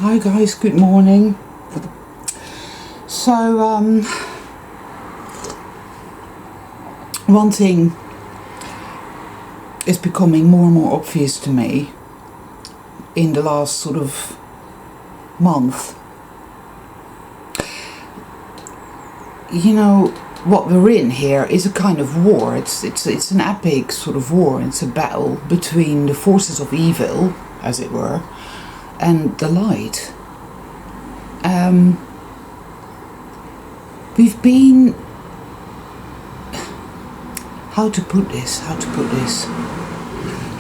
Hi guys, good morning. So one thing is becoming more and more obvious to me in the last sort of month. You know, what we're in here is a kind of war. It's an epic sort of war. It's a battle between the forces of evil, as it were, and the light. We've been, how to put this,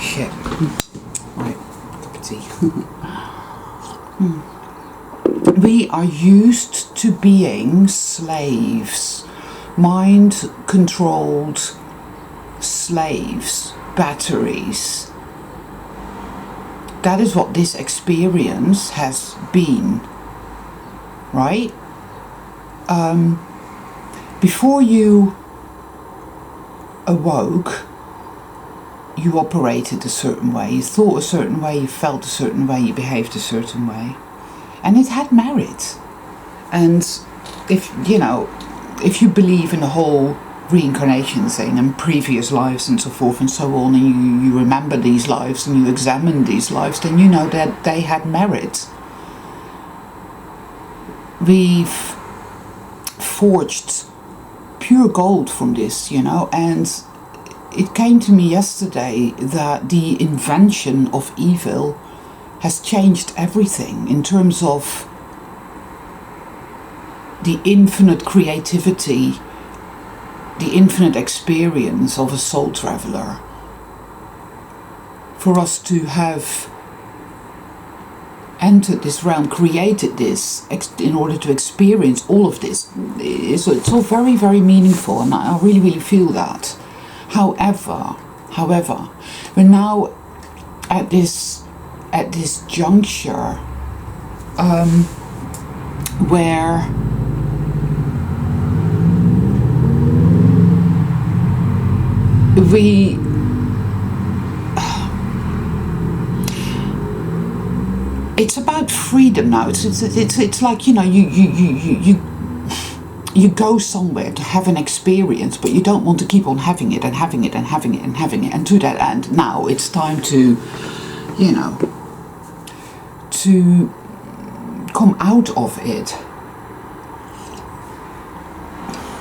shit, right, cup of tea. We are used to being slaves, mind-controlled slaves, batteries. That is what this experience has been, right? Before you awoke, you operated a certain way, you thought a certain way, you felt a certain way, you behaved a certain way. And it had merit. And if you believe in the whole reincarnation thing and previous lives and so forth and so on, and you remember these lives and you examine these lives, then you know that they had merit. We've forged pure gold from this, and it came to me yesterday that the invention of evil has changed everything in terms of the infinite creativity, the infinite experience of a soul traveler. For us to have entered this realm, created this in order to experience all of this, it's all very, very meaningful, and I really, really feel that. However, we're now at this juncture where it's about freedom now. It's like, you go somewhere to have an experience, but you don't want to keep on having it and having it and having it and having it. And to that end, now it's time to, to come out of it.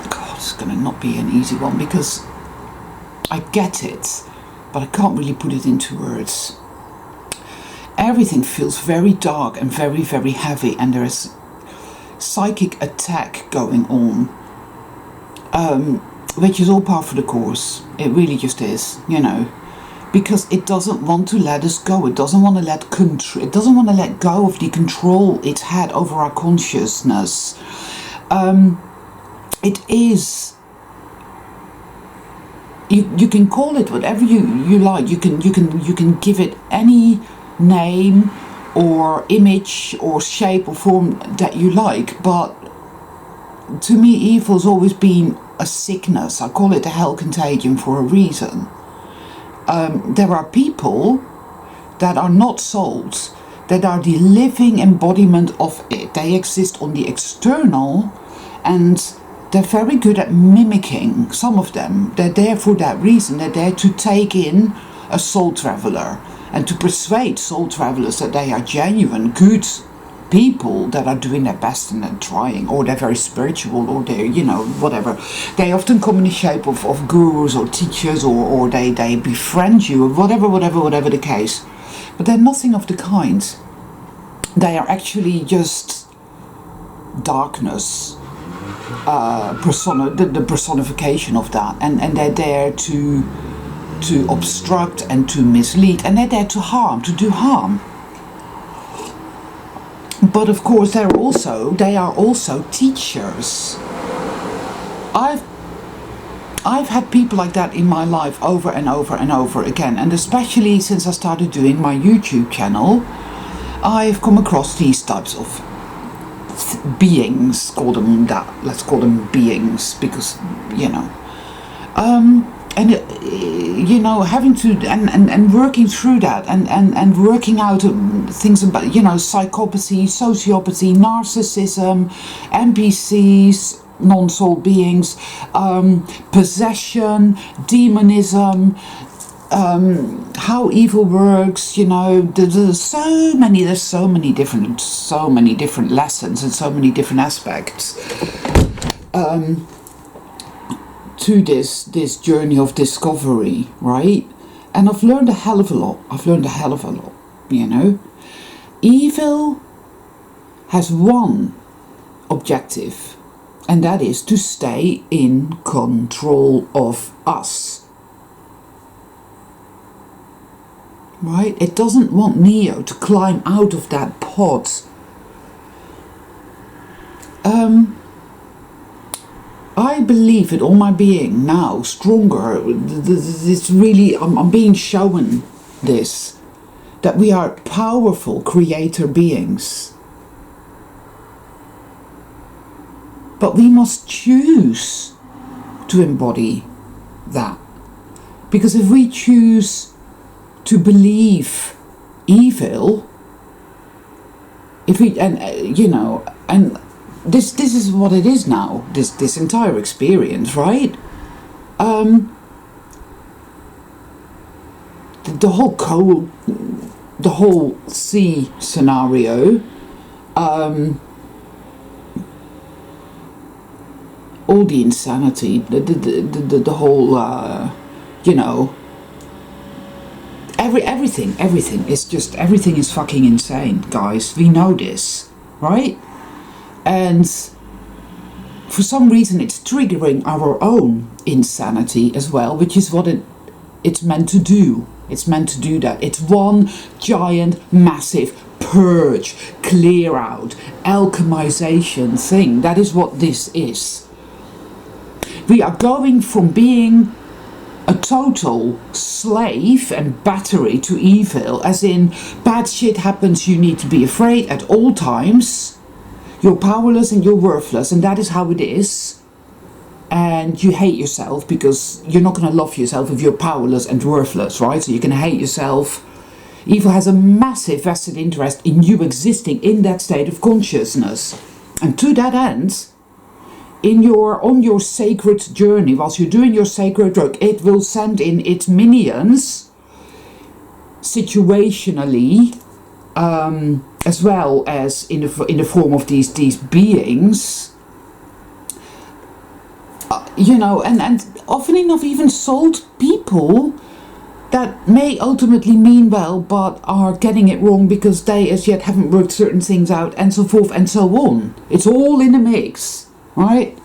God, it's gonna not be an easy one, because I get it, but I can't really put it into words. Everything feels very dark and very, very heavy, and there is psychic attack going on, which is all par for the course. It really just is, because it doesn't want to let us go. It doesn't want to let go of the control it's had over our consciousness. It is. You can call it whatever you like. You can give it any name or image or shape or form that you like, but to me evil's always been a sickness. I call it a hell contagion for a reason. There are people that are not souls, that are the living embodiment of it. They exist on the external, and they're very good at mimicking. Some of them, they're there for that reason. They're there to take in a soul traveler and to persuade soul travelers that they are genuine, good people that are doing their best and they're trying, or they're very spiritual, or they're, whatever. They often come in the shape of gurus or teachers, or they befriend you, or whatever the case. But they're nothing of the kind. They are actually just darkness, the personification of that, and they're there to obstruct and to mislead, and they're there to do harm. But of course they are also teachers. I've had people like that in my life over and over and over again, and especially since I started doing my YouTube channel, I've come across these types of beings. Let's call them beings, because and you know, having to and working through that and working out things about, you know, psychopathy, sociopathy, narcissism, NPCs, non-soul beings, possession, demonism, how evil works, you know. There's so many different lessons and so many different aspects to this journey of discovery, right? And I've learned a hell of a lot. You know. Evil has one objective, and that is to stay in control of us. Right? It doesn't want Neo to climb out of that pod. I believe with all my being now, stronger, it's really, I'm being shown this, that we are powerful creator beings. But we must choose to embody that. Because if we choose to believe evil, if we, and you know, and this is what it is now, this entire experience, right? The whole sea scenario, all the insanity, the whole, you know, everything is just, everything is fucking insane, guys. We know this, right? And for some reason it's triggering our own insanity as well, which is what it's meant to do. It's meant to do that. It's one giant, massive purge, clear out, alchemization thing. That is what this is. We are going from being a total slave and battery to evil, as in bad shit happens, you need to be afraid at all times. You're powerless and you're worthless, and that is how it is. And you hate yourself because you're not going to love yourself if you're powerless and worthless, right? So you can hate yourself. Evil has a massive vested interest in you existing in that state of consciousness. And to that end, on your sacred journey, whilst you're doing your sacred work, it will send in its minions situationally, as well as in the form of these beings, you know, and often enough even sold people that may ultimately mean well, but are getting it wrong because they as yet haven't worked certain things out, and so forth and so on. It's all in a mix, right?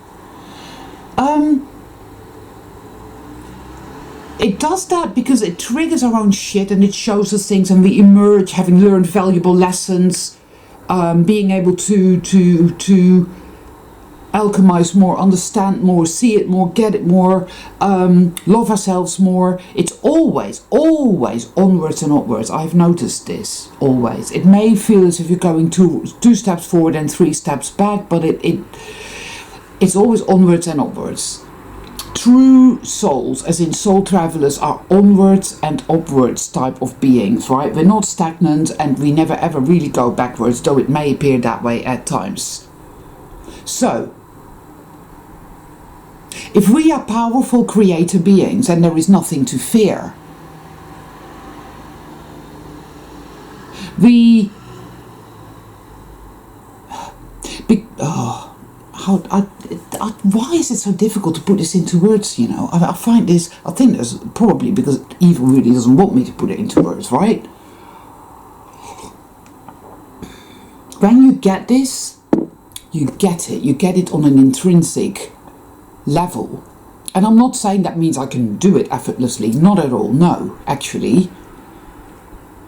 It does that because it triggers our own shit and it shows us things, and we emerge having learned valuable lessons, being able to alchemize more, understand more, see it more, get it more, love ourselves more. It's always onwards and upwards. I've noticed this, always. It may feel as if you're going two steps forward and 3 steps back, but it's always onwards and upwards. True souls, as in soul travelers, are onwards and upwards type of beings, right? We're not stagnant, and we never ever really go backwards, though it may appear that way at times. So, if we are powerful creator beings, and there is nothing to fear, why is it so difficult to put this into words, you know? I think there's probably because evil really doesn't want me to put it into words, right? When you get this, you get it on an intrinsic level. And I'm not saying that means I can do it effortlessly, not at all, no, actually.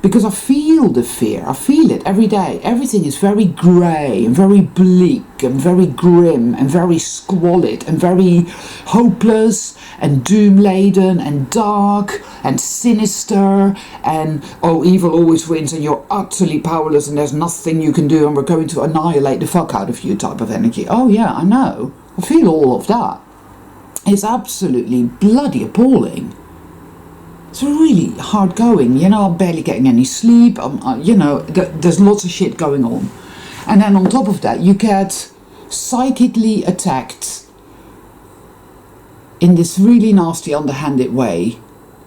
Because I feel the fear, I feel it every day. Everything is very grey and very bleak and very grim and very squalid and very hopeless and doom-laden and dark and sinister and, oh, evil always wins and you're utterly powerless and there's nothing you can do and we're going to annihilate the fuck out of you type of energy. Oh yeah, I know. I feel all of that. is absolutely bloody appalling. It's really hard going, I'm barely getting any sleep, there's lots of shit going on. And then on top of that, you get psychically attacked in this really nasty, underhanded way,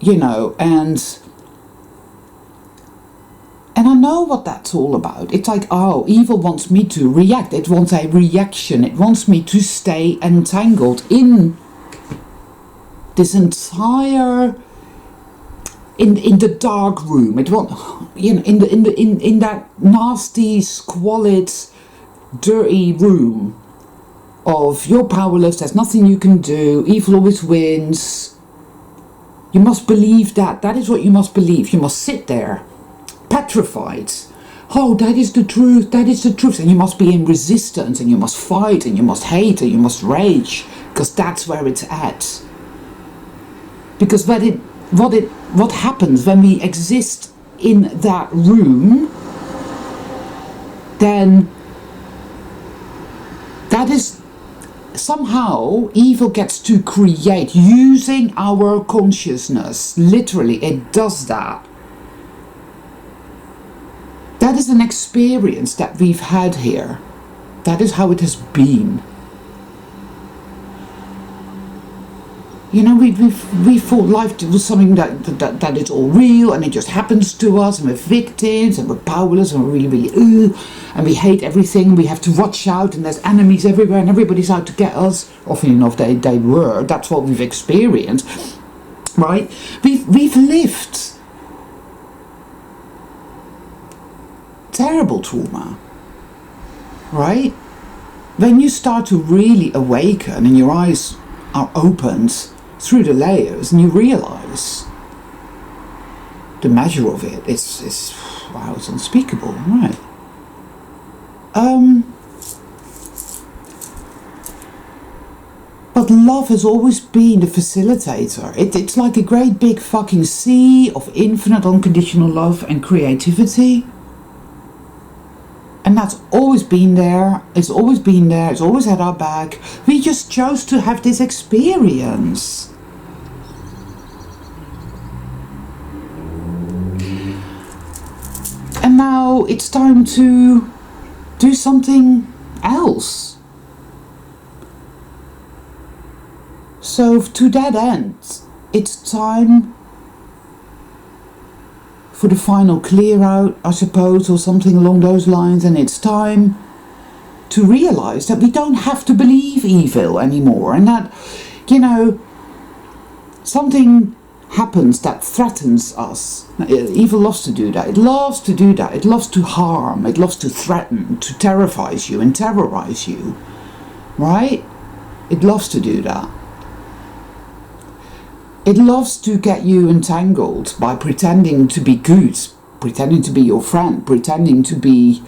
and I know what that's all about. It's like, oh, evil wants me to react. It wants a reaction. It wants me to stay entangled in this entire, in the dark room. It wants, in that nasty, squalid, dirty room of you're powerless. There's nothing you can do. Evil always wins. You must believe that. That is what you must believe. You must sit there, petrified. Oh, that is the truth. That is the truth. And you must be in resistance, and you must fight, and you must hate, and you must rage, because that's where it's at. Because what happens when we exist in that room, then that is somehow evil gets to create using our consciousness. Literally, it does that. That is an experience that we've had here. That is how it has been. We thought life was something that is all real, and it just happens to us, and we're victims, and we're powerless, and we're really, and we hate everything. We have to watch out, and there's enemies everywhere, and everybody's out to get us. Often enough, they were. That's what we've experienced, right? We've lived terrible trauma, right? When you start to really awaken, and your eyes are opened through the layers, and you realize the measure of it, it's wow, it's unspeakable, right? But love has always been the facilitator. It's like a great big fucking sea of infinite unconditional love and creativity. And that's always been there. It's always been there. It's always had our back. We just chose to have this experience. And now it's time to do something else. So to that end, it's time for the final clear out, I suppose, or something along those lines, and it's time to realize that we don't have to believe evil anymore, and that, something happens that threatens us. Evil loves to do that. It loves to do that. It loves to harm. It loves to threaten, to terrify you and terrorize you, right? It loves to do that. It loves to get you entangled by pretending to be good, pretending to be your friend, pretending to be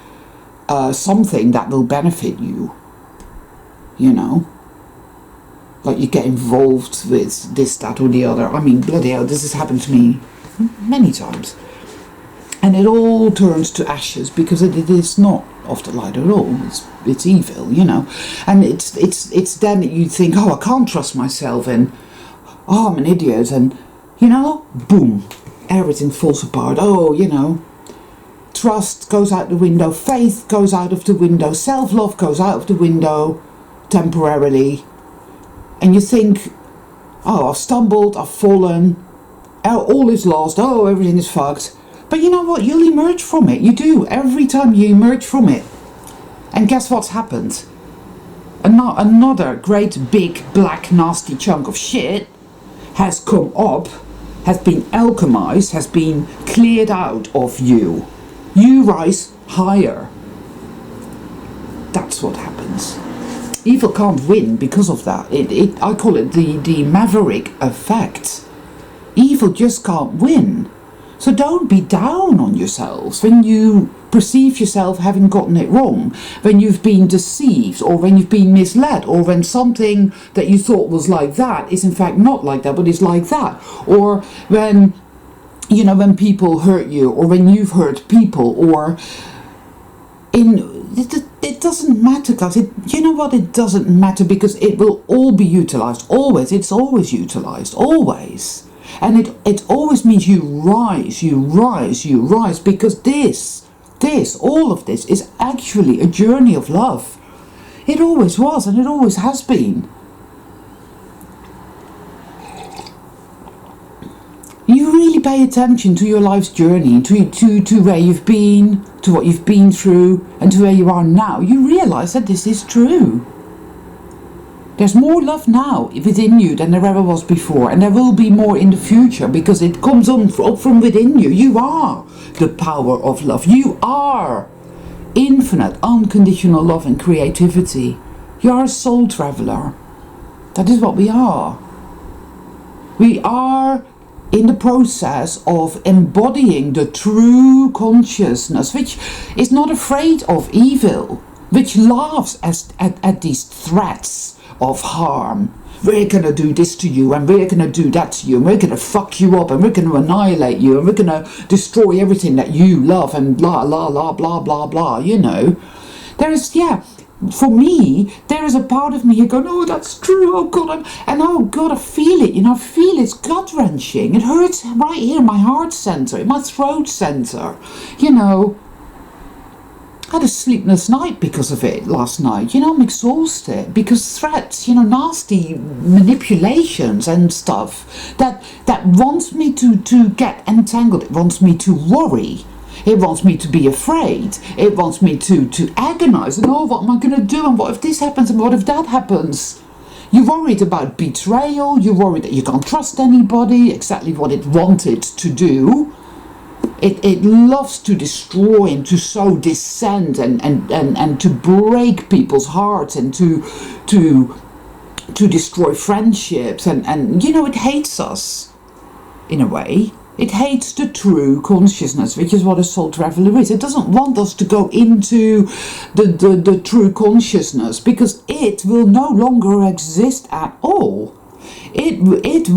something that will benefit you. Like you get involved with this, that, or the other. I mean, bloody hell, this has happened to me many times. And it all turns to ashes because it is not of the light at all. It's evil, And it's then that you think, oh, I can't trust myself, and oh, I'm an idiot, and, boom, everything falls apart. Oh, trust goes out the window, faith goes out of the window, self-love goes out of the window temporarily, and you think, oh, I've stumbled, I've fallen, all is lost, oh, everything is fucked. But you know what, you'll emerge from it, you do, every time you emerge from it. And guess what's happened? Another great big black nasty chunk of shit has come up, has been alchemized, has been cleared out of you. You rise higher. That's what happens. Evil can't win because of that. I call it the maverick effect. Evil just can't win. So don't be down on yourselves when you perceive yourself having gotten it wrong, when you've been deceived, or when you've been misled, or when something that you thought was like that is in fact not like that, but is like that, or when when people hurt you, or when you've hurt people, or in it doesn't matter, guys. You know what? It doesn't matter because it will all be utilized. Always. It's always utilized. Always. And it always means you rise, because all of this is actually a journey of love. It always was and it always has been. You really pay attention to your life's journey, to where you've been, to what you've been through, and to where you are now. You realize that this is true. There's more love now within you than there ever was before, and there will be more in the future because it comes up from within you. You are the power of love. You are infinite, unconditional love and creativity. You are a soul traveler. That is what we are. We are in the process of embodying the true consciousness, which is not afraid of evil, which laughs at these threats of harm. We're gonna do this to you, and we're gonna do that to you, and we're gonna fuck you up, and we're gonna annihilate you, and we're gonna destroy everything that you love, and blah blah blah blah blah blah. You know, for me, there is a part of me here going, oh, that's true, oh God, I feel it, I feel it's gut-wrenching. It hurts right here in my heart center, in my throat center, I had a sleepless night because of it last night. I'm exhausted because threats, nasty manipulations and stuff that wants me to get entangled. It wants me to worry. It wants me to be afraid. It wants me to agonize. And what am I going to do? And what if this happens? And what if that happens? You're worried about betrayal. You're worried that you can't trust anybody. Exactly what it wanted to do. It loves to destroy and to sow dissent and to break people's hearts and to destroy friendships. And it hates us in a way. It hates the true consciousness, which is what a soul traveler is. It doesn't want us to go into the true consciousness because it will no longer exist at all. It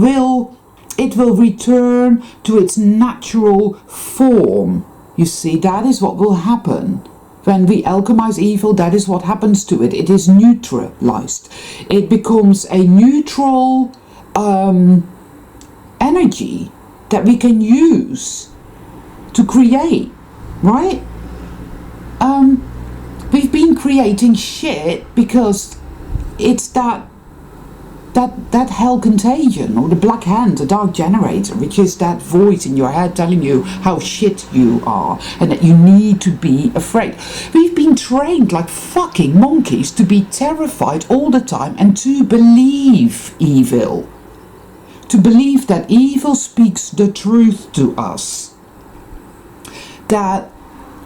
will return to its natural form. You see, that is what will happen. When we alchemize evil, that is what happens to it. It is neutralized. It becomes a neutral energy that we can use to create, right? We've been creating shit because it's that hell contagion, or the black hand, the dark generator, which is that voice in your head telling you how shit you are and that you need to be afraid. We've been trained like fucking monkeys to be terrified all the time and to believe evil. To believe that evil speaks the truth to us. That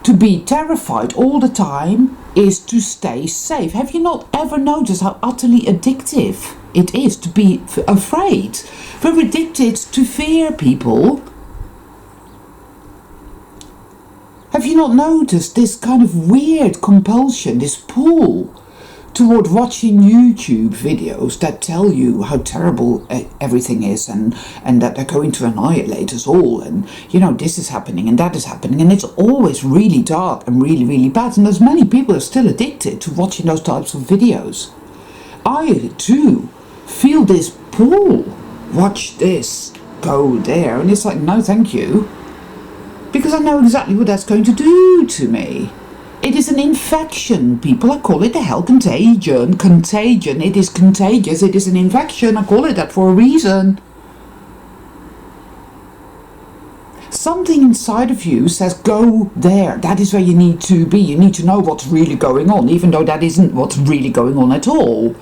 to be terrified all the time is to stay safe. Have you not ever noticed how utterly addictive it is to be afraid? We're addicted to fear, people. Have you not noticed this kind of weird compulsion, this pull toward watching YouTube videos that tell you how terrible everything is and that they're going to annihilate us all, and this is happening and that is happening, and it's always really dark and really, really bad, and there's many people who are still addicted to watching those types of videos. I too feel this pull. Watch this, go there, and it's like, no thank you, because I know exactly what that's going to do to me. It is an infection, people. I call it the hell contagion. Contagion. It is contagious. It is an infection. I call it that for a reason. Something inside of you says, go there. That is where you need to be. You need to know what's really going on, even though that isn't what's really going on at all.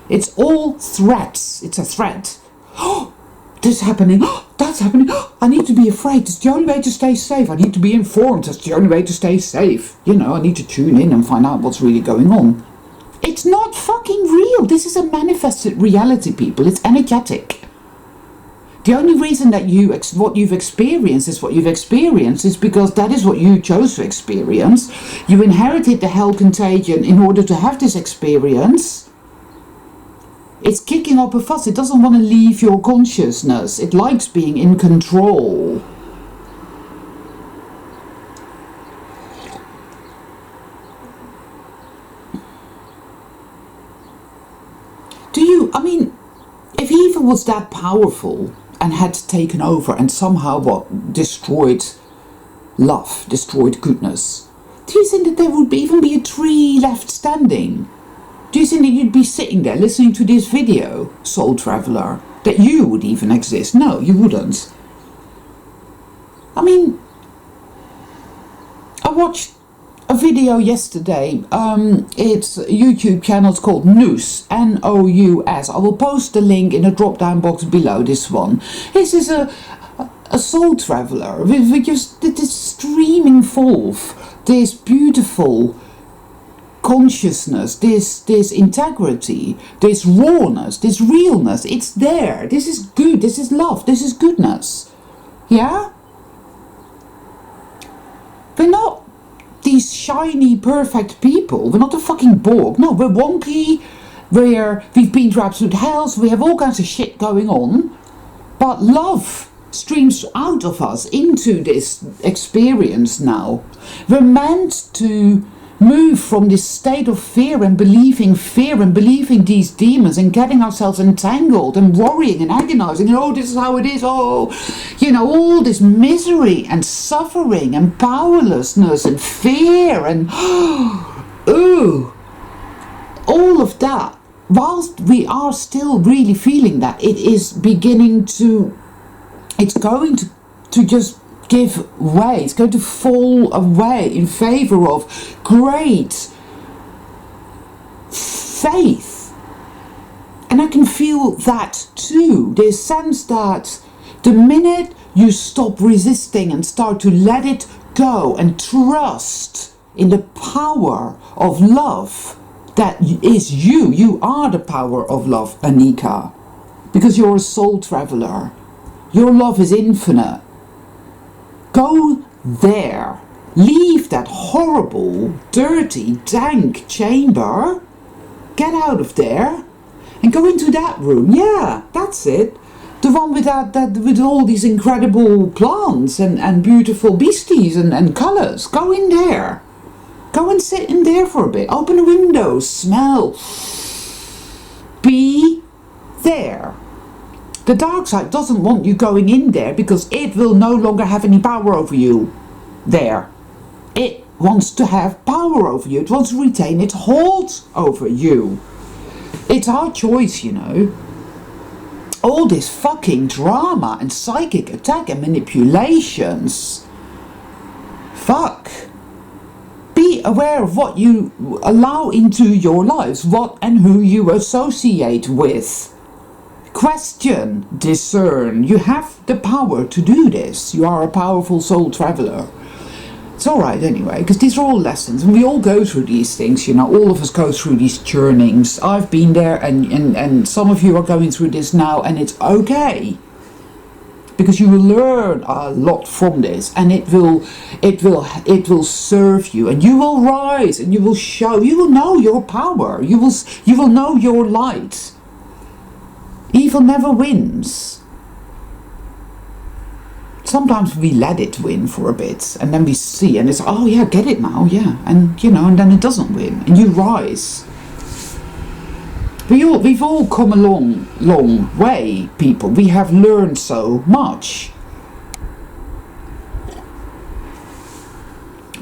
It's all threats. It's a threat. Oh, this is happening. Oh, that's happening. Oh, I need to be afraid. It's the only way to stay safe. I need to be informed. That's the only way to stay safe. I need to tune in and find out what's really going on. It's not fucking real. This is a manifested reality, people. It's energetic. The only reason that what you've experienced is what you've experienced is because that is what you chose to experience. You inherited the hell contagion in order to have this experience. It's kicking up a fuss. It doesn't want to leave your consciousness. It likes being in control. I mean, if evil was that powerful and had taken over and somehow destroyed love, destroyed goodness, do you think that there would even be a tree left standing? Do you think that you'd be sitting there listening to this video, Soul Traveller, that you would even exist? No, you wouldn't. I mean, I watched a video yesterday. It's a YouTube channel. It's called Nous, N-O-U-S. I will post the link in the drop-down box below this one. This is a soul traveller with just this streaming forth, this beautiful consciousness, this integrity, this rawness, this realness. It's there. This is good. This is love. This is goodness. Yeah? We're not these shiny, perfect people. We're not a fucking Borg. No, we're wonky. We've been through absolute hells. We have all kinds of shit going on. But love streams out of us into this experience now. We're meant to move from this state of fear and believing these demons and getting ourselves entangled and worrying and agonizing and oh, this is how it is, oh, you know, all this misery and suffering and powerlessness and fear and ooh, all of that. Whilst we are still really feeling that, it is beginning to, it's going to just give way. It's going to fall away in favor of great faith. And I can feel that too. There's sense that the minute you stop resisting and start to let it go and trust in the power of love that is you are the power of love, Anika, because you're a soul traveller. Your love is infinite. Go there. Leave that horrible, dirty, dank chamber. Get out of there and go into that room. Yeah, that's it. The one with that with all these incredible plants and beautiful beasties and colours. Go in there. Go and sit in there for a bit. Open the windows. Smell. Be there. The dark side doesn't want you going in there because it will no longer have any power over you there. It wants to have power over you. It wants to retain its hold over you. It's our choice, you know. All this fucking drama and psychic attack and manipulations. Fuck. Be aware of what you allow into your lives, what and who you associate with. Question, discern. You have the power to do this. You are a powerful soul traveller. It's alright anyway, because these are all lessons, and we all go through these things, you know, all of us go through these journeyings. I've been there, and some of you are going through this now, and it's okay. Because you will learn a lot from this, and it will serve you, and you will rise, and you will show, you will know your power, you will know your light. Evil never wins. Sometimes we let it win for a bit, and then we see, and it's, oh yeah, get it now, yeah, and you know, and then it doesn't win, and you rise. We've all come a long way, people. We have learned so much.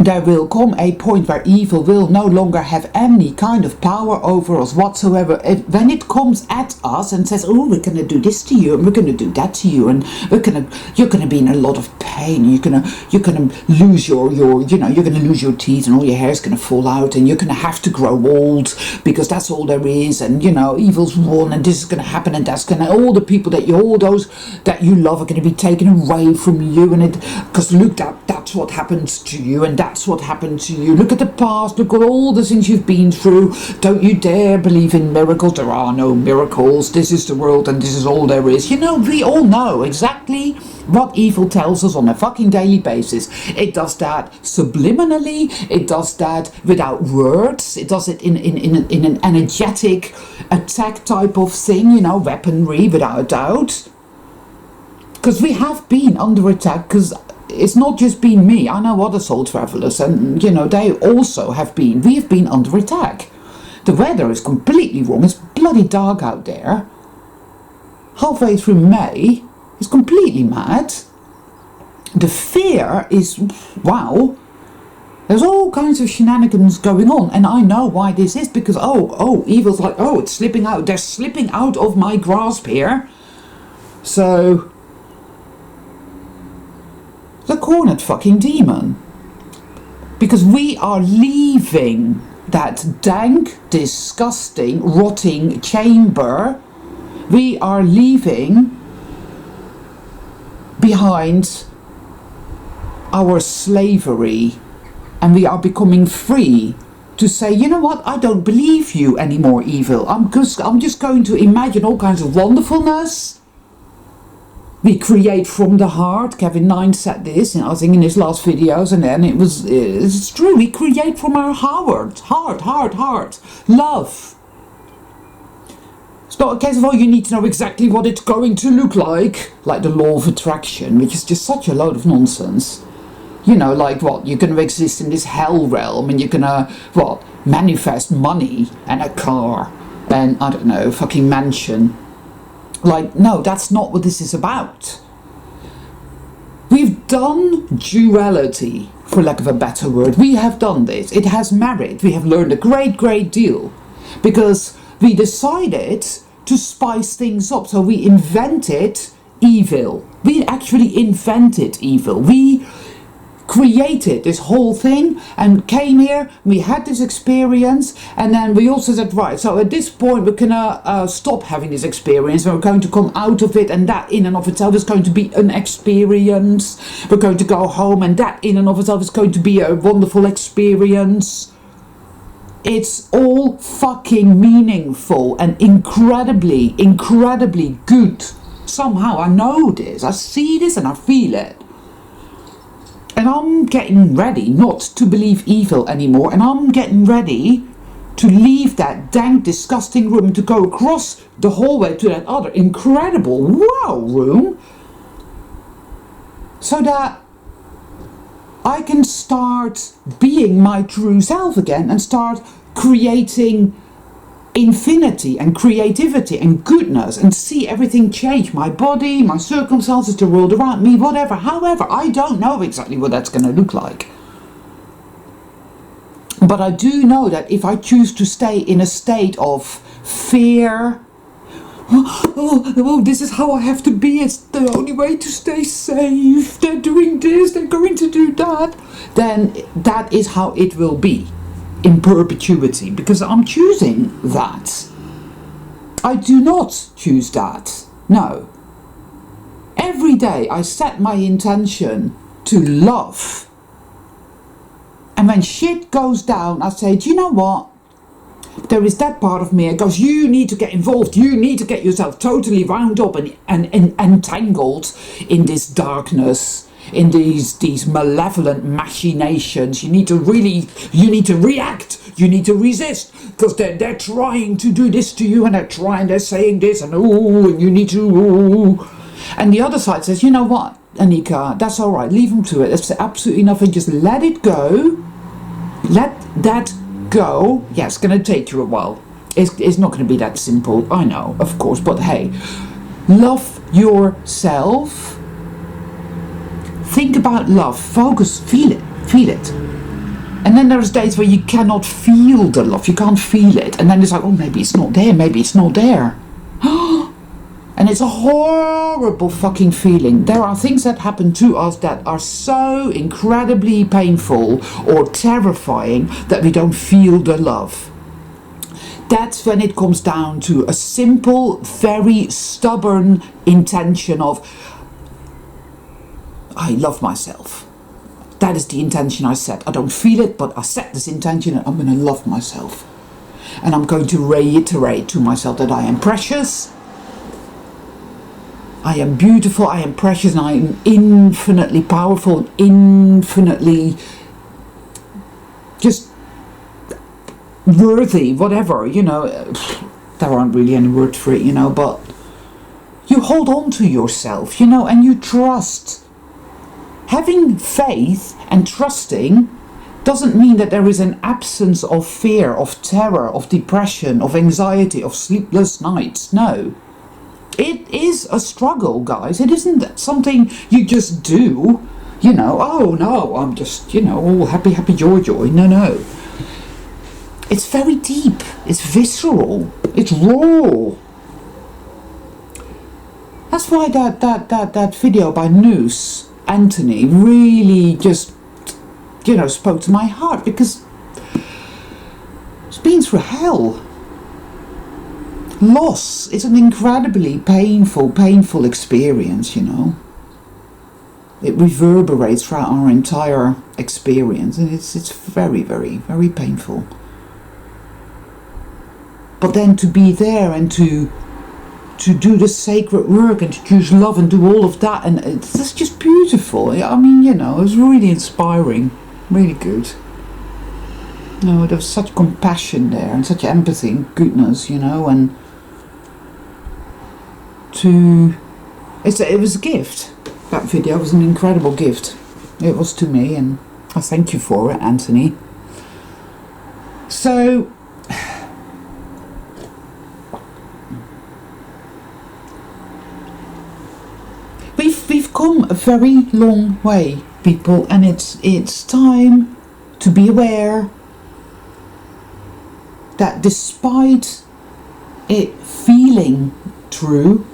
There will come a point where evil will no longer have any kind of power over us whatsoever. When it comes at us and says, oh, we're going to do this to you, and we're going to do that to you, and you're going to be in a lot of pain, you're going to lose your you're going to lose your teeth, and all your hair's going to fall out, and you're going to have to grow old, because that's all there is, and you know, evil's won, and this is going to happen, and that's going to, all the people all those that you love are going to be taken away from you, and because look, that's what happens to you, and that's what happened to you. Look at the past, look at all the things you've been through. Don't you dare believe in miracles. There are no miracles. This is the world, and this is all there is. You know, we all know exactly what evil tells us on a fucking daily basis. It does that subliminally, it does that without words, it does it in an energetic attack type of thing, you know, weaponry without a doubt. Because we have been under attack, because it's not just been me. I know other soul travellers, and you know, they also have been. We have been under attack. The weather is completely wrong. It's bloody dark out there. Halfway through May, it's completely mad. The fear is, wow, there's all kinds of shenanigans going on, and I know why this is, because evil's like, it's slipping out, they're slipping out of my grasp here. So, the cornered fucking demon. Because we are leaving that dank, disgusting, rotting chamber. We are leaving behind our slavery, and we are becoming free to say, you know what, I don't believe you anymore, evil. I'm just going to imagine all kinds of wonderfulness. We create from the heart. Kevin 9 said this, I think in his last videos, and then it's true. We create from our heart. Love. It's not a case of, you need to know exactly what it's going to look like the law of attraction, which is just such a load of nonsense. You know, like what, you're going to exist in this hell realm, and you're going to, manifest money and a car and, I don't know, fucking mansion. Like, no, that's not what this is about. We've done duality, for lack of a better word. We have done this. It has merit. We have learned a great deal, because we decided to spice things up. So we invented evil. We actually invented evil. We created this whole thing and came here, we had this experience, and then we also said, right, so at this point we're gonna stop having this experience, and we're going to come out of it, and that in and of itself is going to be an experience. We're going to go home, and that in and of itself is going to be a wonderful experience. It's all fucking meaningful and incredibly good. Somehow I know this, I see this, and I feel it. And I'm getting ready not to believe evil anymore, and I'm getting ready to leave that dank, disgusting room, to go across the hallway to that other incredible wow room, so that I can start being my true self again and start creating infinity and creativity and goodness, and see everything change. My body, my circumstances, the world around me, whatever. However, I don't know exactly what that's going to look like. But I do know that if I choose to stay in a state of fear, this is how I have to be, it's the only way to stay safe, they're doing this, they're going to do that, then that is how it will be in perpetuity, because I'm choosing that. I do not choose that. No. Every day I set my intention to love. And when shit goes down, I say, do you know what? There is that part of me that goes, you need to get involved, you need to get yourself totally wound up and entangled in this darkness, in these malevolent machinations. You need to react, you need to resist, because they're trying to do this to you, and they're saying this, and and you need to, and the other side says, you know what, Anika, that's all right, leave them to it, that's absolutely nothing, just let it go, let that go. Yeah, it's going to take you a while, it's not going to be that simple, I know, of course, but hey, love yourself. Think about love, focus, feel it. And then there's days where you cannot feel the love, you can't feel it. And then it's like, maybe it's not there. And it's a horrible fucking feeling. There are things that happen to us that are so incredibly painful or terrifying that we don't feel the love. That's when it comes down to a simple, very stubborn intention of, I love myself. That is the intention I set. I don't feel it, but I set this intention, and I'm going to love myself. And I'm going to reiterate to myself that I am precious, I am beautiful, I am precious, and I am infinitely powerful, infinitely just worthy, whatever, there aren't really any words for it, but you hold on to yourself, and you trust. Having faith and trusting doesn't mean that there is an absence of fear, of terror, of depression, of anxiety, of sleepless nights. No. It is a struggle, guys. It isn't something you just do, you know, oh no, I'm just, you know, all happy, happy, joy, joy. No, no. It's very deep. It's visceral. It's raw. That's why that video by Noose, Anthony, really just, you know, spoke to my heart, because it's been through hell. Loss is an incredibly painful experience, you know. It reverberates throughout our entire experience, and it's very, very, very painful. But then to be there and to do the sacred work and to choose love and do all of that, and it's just beautiful. I mean, you know, it was really inspiring, really good. You know, there was such compassion there and such empathy and goodness, you know, and it was a gift. That video was an incredible gift. It was to me, and I thank you for it, Anthony. So we've come a very long way, people, and it's time to be aware that despite it feeling true,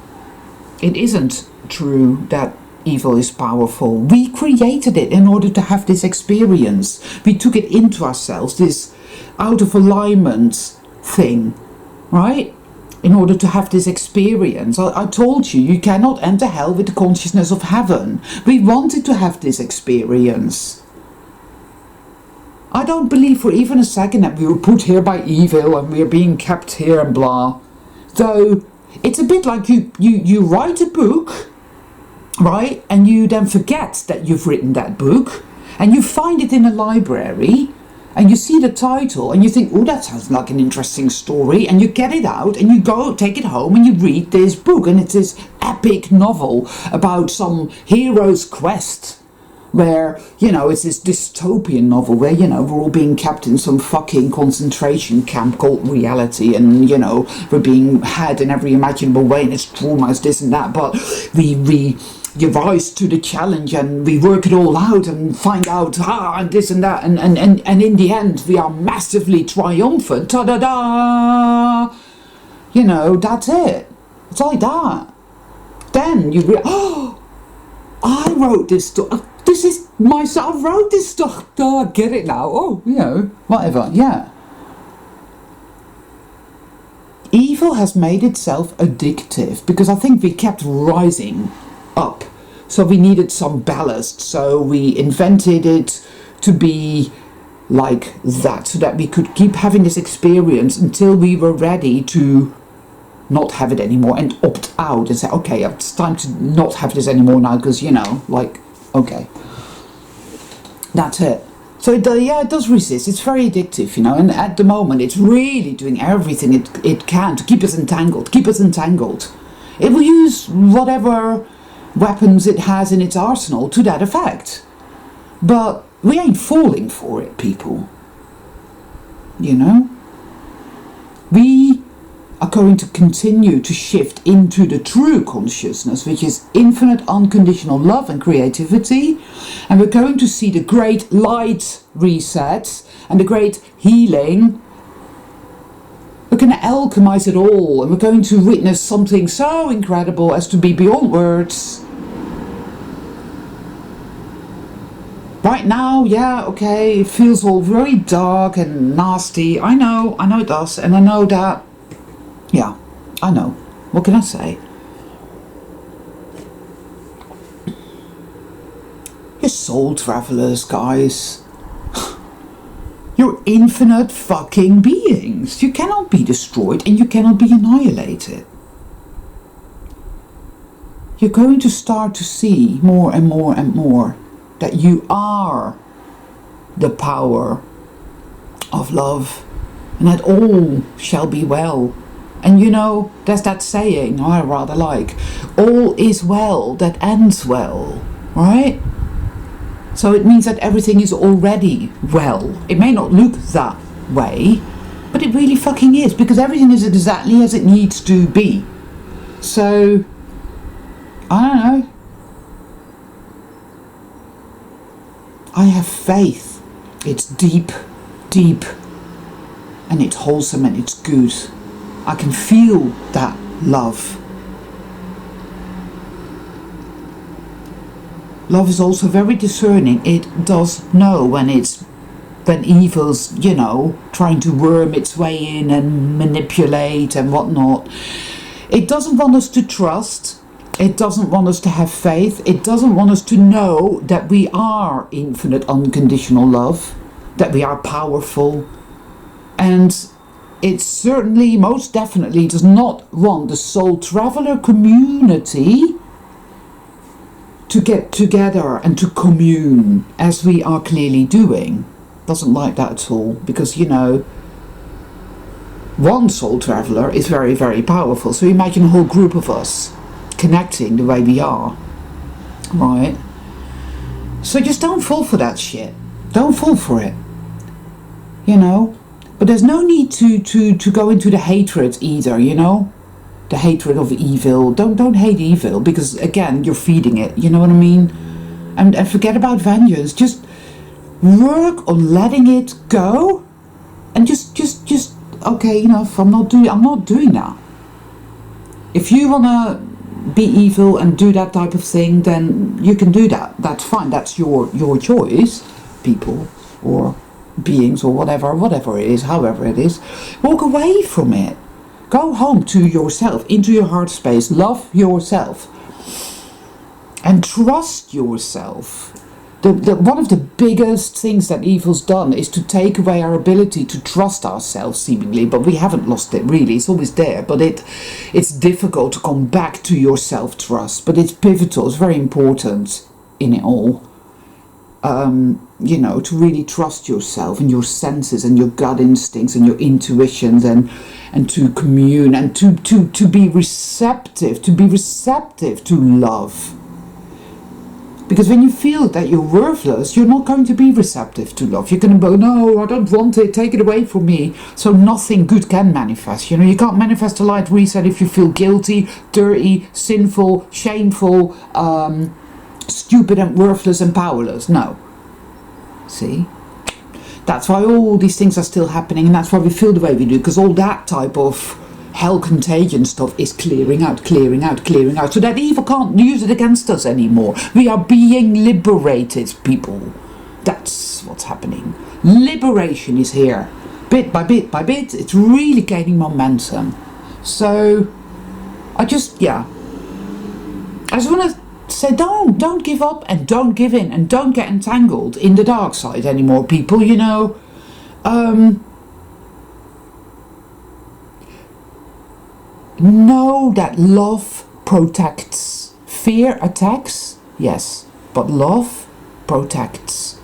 it isn't true that evil is powerful. We created it in order to have this experience. We took it into ourselves, this out of alignment thing, right? In order to have this experience. I told you, you cannot enter hell with the consciousness of heaven. We wanted to have this experience. I don't believe for even a second that we were put here by evil and we are being kept here and blah. So it's a bit like you write a book, right? And you then forget that you've written that book, and you find it in a library, and you see the title and you think, oh, that sounds like an interesting story, and you get it out and you go take it home and you read this book, and it's this epic novel about some hero's quest where, you know, it's this dystopian novel where, you know, we're all being kept in some fucking concentration camp called reality, and, you know, we're being had in every imaginable way, and it's trauma, it's this and that, but we rise to the challenge and we work it all out and find out and this and that, and in the end we are massively triumphant. Ta-da-da! You know, that's it. It's like that. Then you I wrote this stuff. This is myself. I wrote this stuff. Oh, I get it now. Oh, you know, whatever. Yeah. Evil has made itself addictive because I think we kept rising up. So we needed some ballast. So we invented it to be like that, so that we could keep having this experience until we were ready to not have it anymore and opt out and say, okay, it's time to not have this anymore now, because, you know, like, okay, that's it. So it does resist. It's very addictive, you know, and at the moment it's really doing everything it can to keep us entangled. It will use whatever weapons it has in its arsenal to that effect, but we ain't falling for it, people. You know, we are going to continue to shift into the true consciousness, which is infinite unconditional love and creativity, and we're going to see the great light reset and the great healing. We're going to alchemize it all, and we're going to witness something so incredible as to be beyond words. Right now, yeah, okay, it feels all very dark and nasty. I know it does, and I know that, yeah, I know. What can I say? You're soul travelers, guys. You're infinite fucking beings. You cannot be destroyed and you cannot be annihilated. You're going to start to see more and more and more that you are the power of love, and that all shall be well. And you know, there's that saying I rather like, all is well that ends well, right? So it means that everything is already well. It may not look that way, but it really fucking is, because everything is exactly as it needs to be. So, I don't know. I have faith. It's deep, deep, and it's wholesome and it's good. I can feel that love. Love is also very discerning. It does know when evil's, trying to worm its way in and manipulate and whatnot. It doesn't want us to trust. It doesn't want us to have faith. It doesn't want us to know that we are infinite unconditional love, that we are powerful. And it certainly, most definitely, does not want the soul traveler community to get together and to commune as we are clearly doing. Doesn't like that at all, because one soul traveler is very, very powerful. So imagine a whole group of us connecting the way we are, right? So just don't fall for that shit. Don't fall for it, But there's no need to go into the hatred either, the hatred of evil. Don't hate evil, because again, you're feeding it, you know what I mean? And forget about vengeance. Just work on letting it go, and just okay, enough. I'm not doing that. If you wanna be evil and do that type of thing, then you can do that. That's fine. That's your choice, people or beings or whatever it is, however it is. Walk away from it. Go home to yourself, into your heart space. Love yourself and trust yourself. One of the biggest things that evil's done is to take away our ability to trust ourselves, seemingly, but we haven't lost it really. It's always there, but it's difficult to come back to your self-trust, but it's pivotal. It's very important in it all. To really trust yourself and your senses and your gut instincts and your intuitions, and to commune and to be receptive to love. Because when you feel that you're worthless, you're not going to be receptive to love. You're going to go, no, I don't want it, take it away from me. So nothing good can manifest. You can't manifest a light reset if you feel guilty, dirty, sinful, shameful, stupid and worthless and powerless. No. See? That's why all these things are still happening, and that's why we feel the way we do, because all that type of hell contagion stuff is clearing out, so that evil can't use it against us anymore. We are being liberated, people. That's what's happening. Liberation is here. Bit by bit by bit, it's really gaining momentum. So, I just want to say, don't give up and don't give in and don't get entangled in the dark side anymore, people, Know that love protects. Fear attacks, yes, but love protects.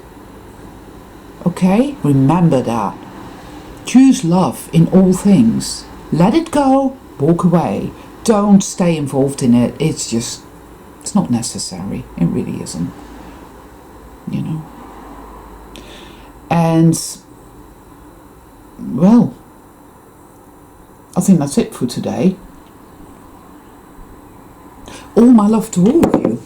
Okay? Remember that. Choose love in all things. Let it go, walk away. Don't stay involved in it. It's not necessary. It really isn't. And, well, I think that's it for today. All my love to all of you.